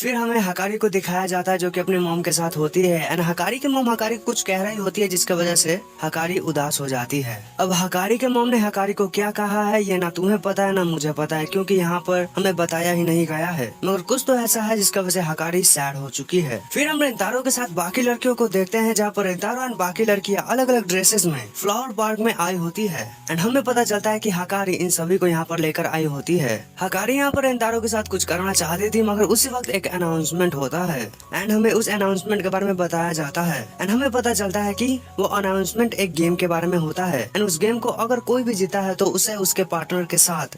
फिर हमें हकारी को दिखाया जाता है जो कि अपने मॉम के साथ होती है एंड हकारी की मॉम हकारी को कुछ कह रही होती है जिसकी वजह से हकारी उदास हो जाती है। अब हकारी के मॉम ने हकारी को क्या कहा है ये ना तुम्हें पता है ना मुझे पता है, क्योंकि यहाँ पर हमें बताया ही नहीं गया है, मगर कुछ तो ऐसा है जिसकी वजह से हकारी सैड हो चुकी है। फिर हम रेंतारो के साथ बाकी लड़कियों को देखते हैं जहाँ पर रेंतारो एंड बाकी लड़कियाँ अलग अलग ड्रेसेस में फ्लावर पार्क में आई होती है एंड हमें पता चलता है कि हकारी इन सभी को यहाँ पर लेकर आई होती है। हकारी यहाँ पर रेंतारो के साथ कुछ करना चाहती थी मगर उसी वक्त एक अनाउंसमेंट होता है एंड हमें उस अनाउंसमेंट के बारे में बताया जाता है एंड हमें पता चलता है कि वो अनाउंसमेंट एक गेम के बारे में होता है एंड उस गेम को अगर कोई भी जीता है तो उसे उसके पार्टनर के साथ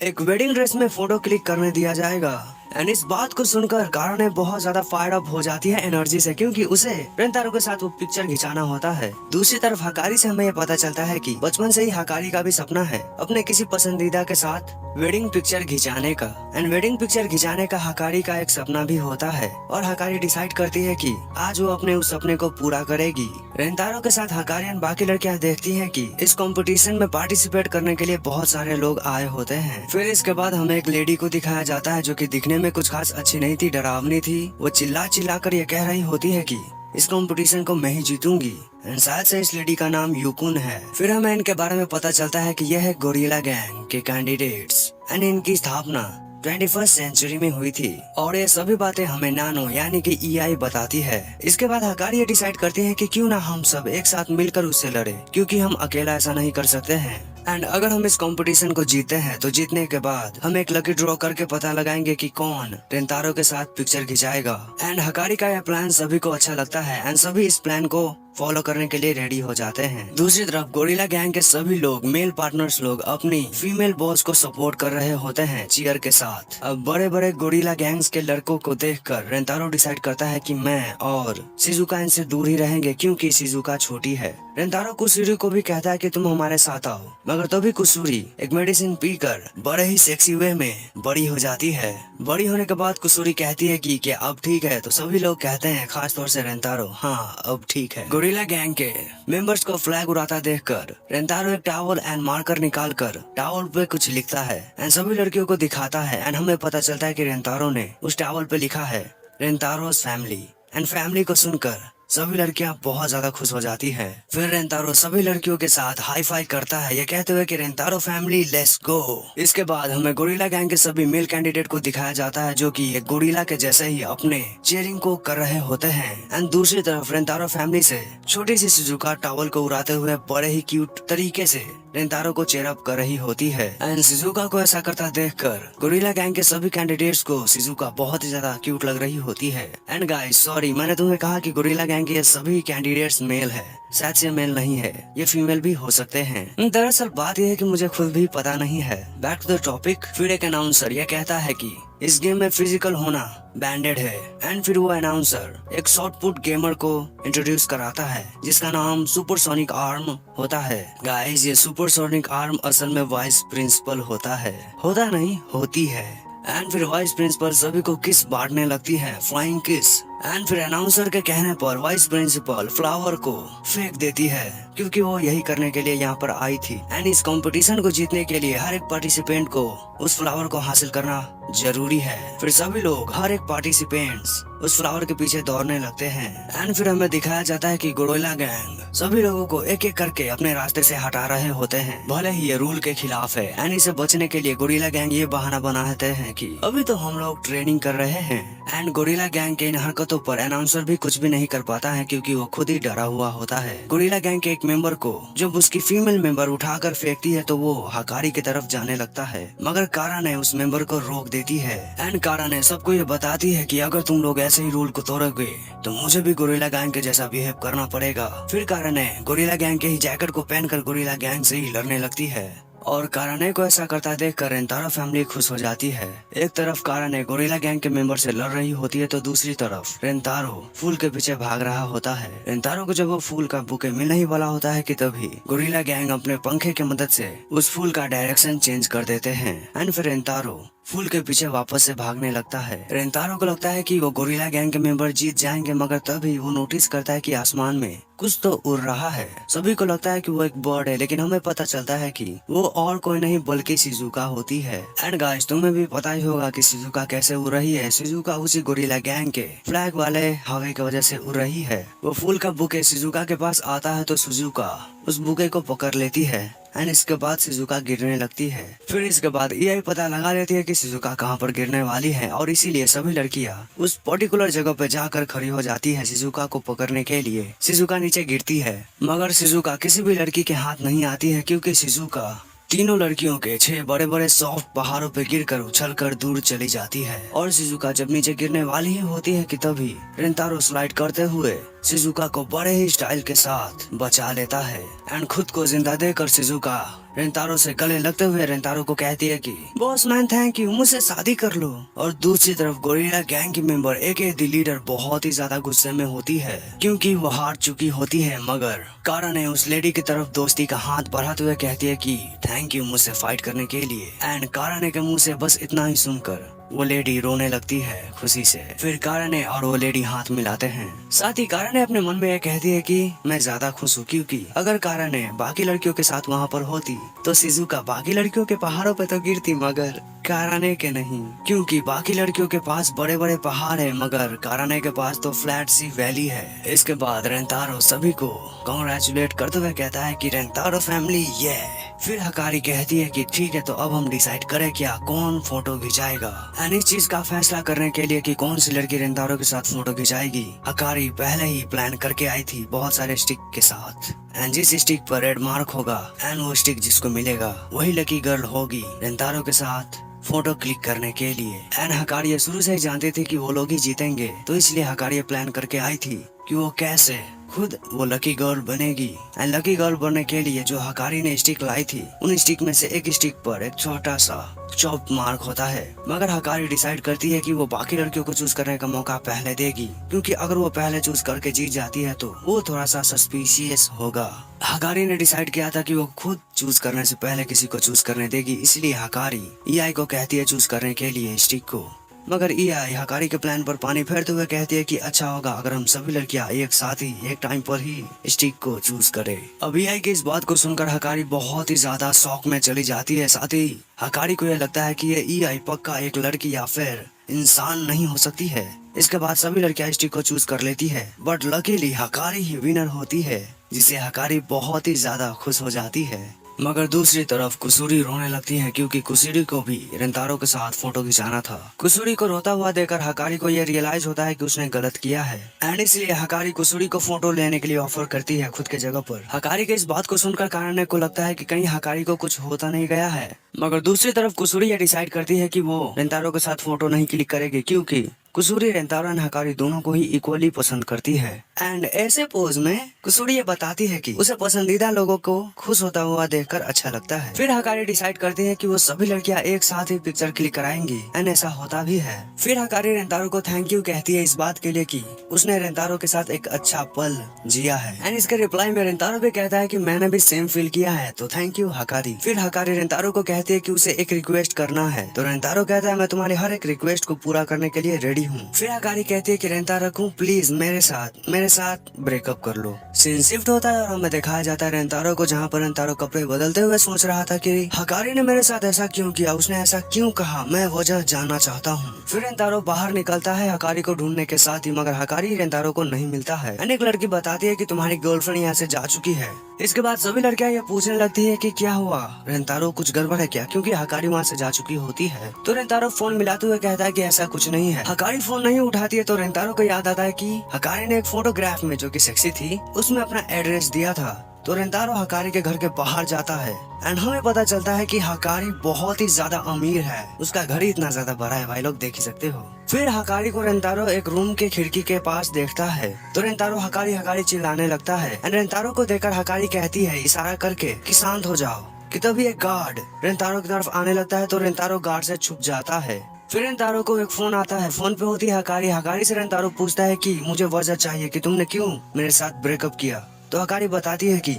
एक वेडिंग ड्रेस में फोटो क्लिक करने दिया जाएगा। एंड इस बात को सुनकर काराने बहुत ज्यादा फायर अप हो जाती है एनर्जी से, क्योंकि उसे रेंतारो के साथ वो पिक्चर खिंचाना होता है। दूसरी तरफ हकारी से हमें ये पता चलता है कि बचपन से ही हकारी का भी सपना है अपने किसी पसंदीदा के साथ वेडिंग पिक्चर खिंचाने का एंड वेडिंग पिक्चर खिंचाने का हकारी का एक सपना भी होता है और हकारी डिसाइड करती है कि आज वो अपने उस सपने को पूरा करेगी। रेंतारो के साथ हकारी एंड बाकी लड़कियां देखती हैं कि इस कंपटीशन में पार्टिसिपेट करने के लिए बहुत सारे लोग आए होते हैं। फिर इसके बाद हमें एक लेडी को दिखाया जाता है जो कि दिखने में कुछ खास अच्छी नहीं थी, डरावनी थी। वो चिल्ला चिल्ला कर ये कह रही होती है कि इस कंपटीशन को मैं ही जीतूंगी एंड शायद से इस लेडी का नाम यूकुन है। फिर हमें इनके बारे में पता चलता है कि यह है गोरिल्ला गैंग के कैंडिडेट्स एंड इनकी स्थापना 21st सेंचुरी में हुई थी और ये सभी बातें हमें नानो यानी कि ईआई बताती है। इसके बाद हकारी ये डिसाइड करती है कि क्यों ना हम सब एक साथ मिलकर उससे लड़े, क्योंकि हम अकेला ऐसा नहीं कर सकते हैं एंड अगर हम इस कंपटीशन को जीते हैं तो जीतने के बाद हम एक लकी ड्रॉ करके पता लगाएंगे कि कौन रेंतारो के साथ पिक्चर खिंचाएगा। एंड हकारी का यह प्लान सभी को अच्छा लगता है एंड सभी इस प्लान को फॉलो करने के लिए रेडी हो जाते हैं। दूसरी तरफ गोरिल्ला गैंग के सभी लोग मेल पार्टनर्स लोग अपनी फीमेल बॉस को सपोर्ट कर रहे होते हैं चीयर के साथ। अब बड़े बड़े गोरिल्ला गैंग्स के लड़कों को देखकर रेंतारो डिसाइड करता है कि मैं और शिजुका इनसे दूर ही रहेंगे क्योंकि शिजुका छोटी है। रेंतारो कुसुरी को भी कहता है कि तुम हमारे साथ आओ, मगर तभी कुसुरी एक मेडिसिन पीकर बड़े ही सेक्सी वे में बड़ी हो जाती है। बड़ी होने के बाद कुसुरी कहती है कि क्या अब ठीक है, तो सभी लोग कहते हैं खास तौर से रेंतारो हाँ अब ठीक है। गोरिल्ला गैंग के मेंबर्स को फ्लैग उड़ाता देखकर रेंतारो एक टावल एंड मार्कर निकालकर टावल पे कुछ लिखता है एंड सभी लड़कियों को दिखाता है एंड हमें पता चलता है कि रेंतारो ने उस टावल पे लिखा है रेंतारोस फैमिली एंड फैमिली को सुनकर सभी लड़कियां बहुत ज्यादा खुश हो जाती है। फिर रेंतारो सभी लड़कियों के साथ हाई फाई करता है ये कहते हुए कि रेंतारो फैमिली लेट्स गो। इसके बाद हमें गोरिल्ला गैंग के सभी मेल कैंडिडेट को दिखाया जाता है जो कि एक गोरिल्ला के जैसे ही अपने चेयरिंग को कर रहे होते हैं एंड दूसरी तरफ रेंतारो फैमिली से छोटी सी शिजुका टॉवल को उड़ाते हुए बड़े ही क्यूट तरीके से रेंतारो को चेयर अप कर रही होती है एंड शिजुका को ऐसा करता देखकर गोरिल्ला गैंग के सभी कैंडिडेट्स को शिजुका बहुत ही ज्यादा क्यूट लग रही होती है। एंड गाइस सॉरी, मैंने तुम्हें कहा कि गोरिल्ला गैंग के सभी कैंडिडेट्स मेल है, शायद से मेल नहीं है, ये फीमेल भी हो सकते हैं। दरअसल बात यह है कि मुझे खुद भी पता नहीं है। Back to the topic. फिर एक अनाउंसर यह कहता है कि इस गेम में फिजिकल होना बैंडेड है एंड फिर वो अनाउंसर एक शॉर्ट पुट गेमर को इंट्रोड्यूस कराता है जिसका नाम सुपरसोनिक आर्म होता है। गाइस ये सुपरसोनिक आर्म असल में वाइस प्रिंसिपल होता है, होता नहीं होती है। एंड फिर वाइस प्रिंसिपल सभी को किस बांटने लगती है, फ्लाइंग किस। एंड फिर अनाउंसर के कहने पर वाइस प्रिंसिपल फ्लावर को फेंक देती है क्योंकि वो यही करने के लिए यहाँ पर आई थी एंड इस कंपटीशन को जीतने के लिए हर एक पार्टिसिपेंट को उस फ्लावर को हासिल करना जरूरी है। फिर सभी लोग हर एक पार्टिसिपेंट्स उस फ्लावर के पीछे दौड़ने लगते हैं एंड फिर हमें दिखाया जाता है कि गोरिल्ला गैंग सभी लोगों को एक एक करके अपने रास्ते से हटा रहे होते हैं, भले ही ये रूल के खिलाफ है। एंड इसे बचने के लिए गोरिल्ला गैंग ये बहाना बनाते हैं कि अभी तो हम लोग ट्रेनिंग कर रहे हैं एंड गोरिल्ला गैंग के इन हरकतों पर अनाउंसर भी कुछ भी नहीं कर पाता है क्योंकि वो खुद ही डरा हुआ होता है। गोरिल्ला गैंग के एक मेंबर को जब उसकी फीमेल मेंबर उठाकर फेंकती है तो वो हकारी की तरफ जाने लगता है, मगर कारा ने उस मेंबर को रोक देती है एंड कारा ने सबको ये बताती है कि अगर तुम लोग ऐसे ही रूल को तोड़ोगे तो मुझे भी गोरिल्ला गैंग के जैसा बिहेव करना पड़ेगा। फिर कारा ने गोरिल्ला गैंग के ही जैकेट को पहनकर गोरिल्ला गैंग से ही लड़ने लगती है और काराने को ऐसा करता देखकर रेंतारो फैमिली खुश हो जाती है। एक तरफ काराने गोरिल्ला गैंग के मेंबर से लड़ रही होती है तो दूसरी तरफ रेंतारो फूल के पीछे भाग रहा होता है। रेंतारो को जब वो फूल का बुके मिलने ही वाला होता है कि तभी गोरिल्ला गैंग अपने पंखे की मदद से उस फूल का डायरेक्शन चेंज कर देते हैं एंड फिर रेंतारो फूल के पीछे वापस से भागने लगता है। रेंतारो को लगता है कि वो गोरिल्ला गैंग के मेंबर जीत जाएंगे, मगर तभी वो नोटिस करता है कि आसमान में कुछ तो उड़ रहा है। सभी को लगता है कि वो एक बर्ड है, लेकिन हमें पता चलता है कि वो और कोई नहीं बल्कि शिजुका होती है। एंड गाइस, तुम्हें भी पता ही होगा कि शिजुका कैसे उड़ रही है। शिजुका उसी गोरिल्ला गैंग के फ्लैग वाले हवा की वजह से उड़ रही है। वो फूल का बुके शिजुका के पास आता है तो शिजुका उस बुके को पकड़ लेती है एंड इसके बाद शिजुका गिरने लगती है। फिर इसके बाद यही पता लगा लेती है कि शिजुका कहाँ पर गिरने वाली है और इसीलिए सभी लड़कियां उस पर्टिकुलर जगह पे जाकर खड़ी हो जाती है शिजुका को पकड़ने के लिए। शिजुका नीचे गिरती है, मगर शिजुका किसी भी लड़की के हाथ नहीं आती है, क्योंकि शिजुका तीनों लड़कियों के 6 बड़े बड़े सॉफ्ट पहाड़ों पे गिरकर उछलकर दूर चली जाती है। और शिजुका जब नीचे गिरने वाली ही होती है कि तभी रेंतारो स्लाइड करते हुए शिजुका को बड़े ही स्टाइल के साथ बचा लेता है एंड खुद को जिंदा देकर शिजुका रेंतारो से गले लगते हुए रेंतारो को कहती है कि बॉस मैन थैंक यू, मुझसे शादी कर लो। और दूसरी तरफ गोरिल्ला गैंग की मेंबर एके दी लीडर बहुत ही ज्यादा गुस्से में होती है, क्योंकि वो हार चुकी होती है। मगर कारा ने उस लेडी की तरफ दोस्ती का हाथ बढ़ाते हुए कहती है कि थैंक यू मुझसे फाइट करने के लिए। एंड कारा ने के मुंह से बस इतना ही सुनकर वो लेडी रोने लगती है खुशी से। फिर कारा ने और वो लेडी हाथ मिलाते हैं। साथ ही कारा ने अपने मन में यह कहती है कि मैं ज्यादा खुश हूँ, क्योंकि अगर कारा ने बाकी लड़कियों के साथ वहाँ पर होती तो शिजुका बाकी लड़कियों के पहाड़ों पे तो गिरती, मगर काराने के नहीं, क्योंकि बाकी लड़कियों के पास बड़े बड़े पहाड़ है मगर काराने के पास तो फ्लैट सी वैली है। इसके बाद रेंतारो सभी को कॉन्ग्रेचुलेट करते हुए कहता है कि रेंतारो फैमिली ये। फिर हकारी कहती है कि ठीक है, तो अब हम डिसाइड करें क्या कौन फोटो खिंचाएगा। एंड इस चीज का फैसला करने के लिए कि कौन सी लड़की रेंतारो के साथ फोटो खिंचाएगी, हकारी पहले ही प्लान करके आई थी बहुत सारे स्टिक के साथ। एंड जिस स्टिक पर रेड मार्क होगा एंड वो स्टिक जिसको मिलेगा वही लकी गर्ल होगी रेंतारो के साथ फोटो क्लिक करने के लिए। एंड हकारी शुरू से ही जानते थे कि वो लोग ही जीतेंगे, तो इसलिए हकारी प्लान करके आई थी कि वो कैसे खुद वो लकी गर्ल बनेगी। एंड लकी गर्ल बनने के लिए जो हकारी ने स्टिक लाई थी, उन स्टिक में से एक स्टिक पर एक छोटा सा चॉप मार्क होता है। मगर हकारी डिसाइड करती है कि वो बाकी लड़कियों को चूज करने का मौका पहले देगी, क्योंकि अगर वो पहले चूज करके जीत जाती है तो वो थोड़ा सा सस्पिशियस होगा। हकारी ने डिसाइड किया था कि वो खुद चूज करने से पहले किसी को चूज करने देगी, इसलिए हकारी ईआई को कहती है चूज करने के लिए स्टिक को। मगर ईआई हकारी के प्लान पर पानी फेरते हुए कहती है कि अच्छा होगा अगर हम सभी लड़कियां एक साथ ही एक टाइम पर ही स्टिक को चूज करें। अब ईआई की इस बात को सुनकर हकारी बहुत ही ज्यादा शॉक में चली जाती है। साथ ही हकारी को यह लगता है कि ये ईआई पक्का एक लड़की या फिर इंसान नहीं हो सकती है। इसके बाद सभी लड़कियां स्टिक को चूज कर लेती है, बट लकीली हकारी ही विनर होती है, जिसे हकारी बहुत ही ज्यादा खुश हो जाती है। मगर दूसरी तरफ कुसुरी रोने लगती है, क्योंकि कुसुरी को भी रेंतारो के साथ फोटो खिंचाना था। कुसुरी को रोता हुआ देखकर हकारी को यह रियलाइज होता है कि उसने गलत किया है एंड इसलिए हकारी कुसुरी को फोटो लेने के लिए ऑफर करती है खुद के जगह पर। हकारी के इस बात को सुनकर काराने को लगता है कि कहीं हकारी को कुछ होता नहीं गया है। मगर दूसरी तरफ कुसुरी यह डिसाइड करती है कि वो रेंतारो के साथ फोटो नहीं क्लिक करेगी, क्योंकि कुसुरी रेंतारो एंड हकारी दोनों को ही इक्वली पसंद करती है। एंड ऐसे पोज में कुसुरी ये बताती है कि उसे पसंदीदा लोगों को खुश होता हुआ देखकर अच्छा लगता है। फिर हकारी डिसाइड करती है कि वो सभी लड़कियां एक साथ ही पिक्चर क्लिक कराएंगी एंड ऐसा होता भी है। फिर हकारी रेंतारो को थैंक यू कहती है इस बात के लिए कि उसने रेंतारो के साथ एक अच्छा पल जिया है। एंड इसके रिप्लाई में रेंतारो भी कहता है कि मैंने भी सेम फील किया है, तो थैंक यू हकारी। फिर हकारी रेंतारो को कहती है कि उसे एक रिक्वेस्ट करना है, तो रेंतारो कहता है मैं तुम्हारी हर एक रिक्वेस्ट को पूरा करने के लिए रेडी हूँ। फिर हकारी कहती है कि रेंतारो को प्लीज मेरे साथ ब्रेकअप कर लो। सीन शिफ्ट होता है और हमें दिखाया जाता है रेंतारो को, जहाँ पर रेंतारो कपड़े बदलते हुए सोच रहा था कि हकारी ने मेरे साथ ऐसा क्यों किया, उसने ऐसा क्यों कहा, मैं वजह जानना चाहता हूँ। फिर रेंतारो बाहर निकलता है हकारी को ढूंढने के साथ ही, मगर हकारी रेंतारो को नहीं मिलता है। अनेक लड़की बताती है कि तुम्हारी गर्लफ्रेंड यहाँ से जा चुकी है। इसके बाद सभी लड़कियां ये पूछने लगती है कि क्या हुआ, रेंतारो कुछ गड़बड़ है क्या, क्योंकि हकारी वहाँ से जा चुकी होती है। तो रेंतारो फोन मिलाते हुए कहता है कि ऐसा कुछ नहीं है। हकारी फोन नहीं उठाती है तो रेंतारो को याद आता है कि हकारी ने एक फोटोग्राफ में जो कि सेक्सी थी उसमें अपना एड्रेस दिया था। तो रेंतारो हकारी के घर के बाहर जाता है एंड हमें पता चलता है कि हकारी बहुत ही ज्यादा अमीर है, उसका घर ही इतना ज्यादा बड़ा है, भाई लोग देख ही सकते हो। फिर हकारी को रेंतारो एक रूम के खिड़की के पास देखता है, तो रेंतारो हकारी चिल्लाने लगता है एंड रेंतारो को देखकर हकारी कहती है इशारा करके कि शांत हो जाओ, कि तभी एक गार्ड रेंतारो की तरफ आने लगता है, तो रेंतारो गार्ड से छुप जाता है। फिर रेंतारो को एक फोन आता है, फोन पे होती है हकारी से रेंतारो पूछता है कि मुझे वजह चाहिए कि तुमने क्यों मेरे साथ ब्रेकअप किया। तो हकारी बताती है कि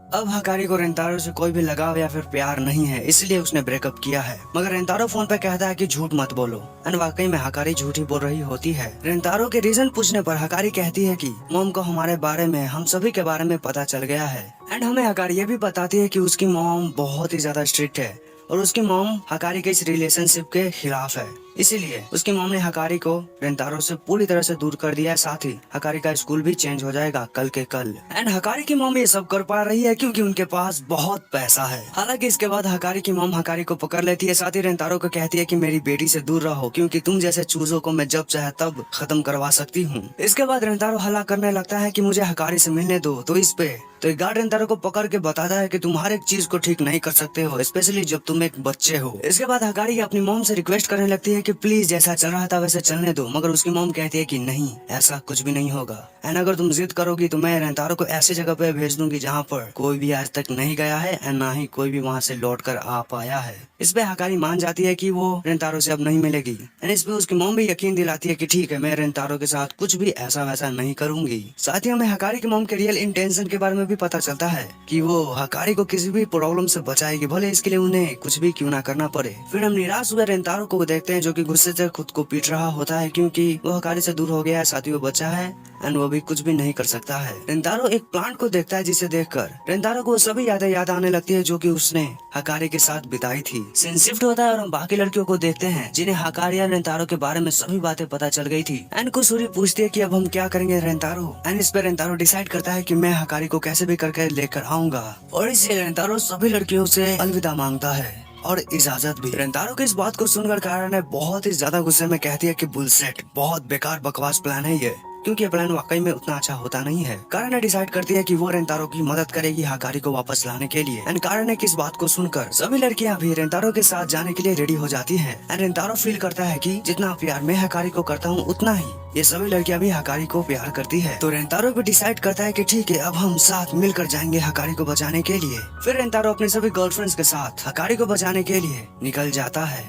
अब हकारी को रेंतारो से कोई भी लगाव या फिर प्यार नहीं है, इसलिए उसने ब्रेकअप किया है। मगर रेंतारो फोन पे कहता है कि झूठ मत बोलो, एंड वाकई में हकारी झूठी बोल रही होती है। रेंतारो के रीजन पूछने पर हकारी कहती है कि मॉम को हमारे बारे में, हम सभी के बारे में पता चल गया है। एंड हमें हकारी ये भी बताती है कि उसकी मॉम बहुत ही ज्यादा स्ट्रिक्ट है और उसकी मॉम हकारी के इस रिलेशनशिप के खिलाफ है। इसीलिए उसकी मॉम ने हकारी को रेंतारो से पूरी तरह से दूर कर दिया है। साथ ही हकारी का स्कूल भी चेंज हो जाएगा कल के कल। एंड हकारी की मॉम ये सब कर पा रही है क्योंकि उनके पास बहुत पैसा है। हालांकि इसके बाद हकारी की मॉम हकारी को पकड़ लेती है। साथ ही रेंतारो को कहती है कि मेरी बेटी से दूर रहो, क्योंकि तुम जैसे चूजों को मैं जब चाहे तब खत्म करवा सकती हूँ। इसके बाद रेंतारो हल्ला करने लगता है कि मुझे हकारी से मिलने दो। तो इस पे तो एक गार्ड रेंतारो को पकड़ के बताता है कि तुम हर एक चीज को ठीक नहीं कर सकते हो, स्पेशली जब तुम एक बच्चे हो। इसके बाद हकारी अपनी मॉम से रिक्वेस्ट करने लगती है कि प्लीज जैसा चल रहा था वैसे चलने दो। मगर उसकी मॉम कहती है कि नहीं, ऐसा कुछ भी नहीं होगा, एंड अगर तुम जिद करोगी तो मैं रेंतारो को ऐसी जगह पे भेज दूंगी जहाँ पर कोई भी आज तक नहीं गया है एंड ना ही कोई भी वहाँ से लौट कर आ पाया है। इस पे हकारी मान जाती है कि वो रेंतारो से अब नहीं मिलेगी। एंड इस पे उसकी मॉम भी यकीन दिलाती है कि ठीक है, मैं रेंतारो के साथ कुछ भी ऐसा वैसा नहीं करूंगी। साथ ही हमें हकारी की मॉम के रियल इंटेंशन के बारे में भी पता चलता है कि वो हकारी को किसी भी प्रॉब्लम से बचाएगी, भले इसके लिए उन्हें कुछ भी क्यों ना करना पड़े। फिर हम निराश हुए रेंतारो को देखते हैं जो कि गुस्से से खुद को पीट रहा होता है क्योंकि वो हकारी से दूर हो गया है। साथ ही वो बच्चा है एंड वो भी कुछ भी नहीं कर सकता है। रेंतारो एक प्लांट को देखता है जिसे देखकर रेंतारो को सभी यादें याद आने लगती है जो कि उसने हकारी के साथ बिताई थी। सीन शिफ्ट होता है और हम बाकी लड़कियों को देखते हैं जिन्हें हकारी और रेंतारो के बारे में सभी बातें पता चल गई थी। एंड कुसूरी पूछती है कि अब हम क्या करेंगे रेंतारो। एंड इस पर रेंतारो डिसाइड करता है कि मैं हकारी को कैसे भी करके लेकर आऊंगा और इससे रेंतारो सभी लड़कियों से अलविदा मांगता है और इजाजत भी। रेंतारो की इस बात को सुनकर कारण है बहुत ही ज्यादा गुस्से में कहती है कि बुलसेट, बहुत बेकार बकवास प्लान है ये, क्योंकि ये प्लान वाकई में उतना अच्छा होता नहीं है। कारण ने डिसाइड करती है कि वो रेंतारो की मदद करेगी हकारी को वापस लाने के लिए। एंड कारण ने किस बात को सुनकर सभी लड़कियां भी रेंतारो के साथ जाने के लिए रेडी हो जाती हैं। एंड रेंतारो फील करता है कि जितना प्यार मैं हकारी को करता हूँ उतना ही ये सभी लड़कियां भी हकारी को प्यार करती है। तो रेंतारो भी डिसाइड करता है कि ठीक है, अब हम साथ मिलकर जाएंगे हकारी को बचाने के लिए। फिर रेंतारो अपने सभी गर्लफ्रेंड्स के साथ हकारी को बचाने के लिए निकल जाता है।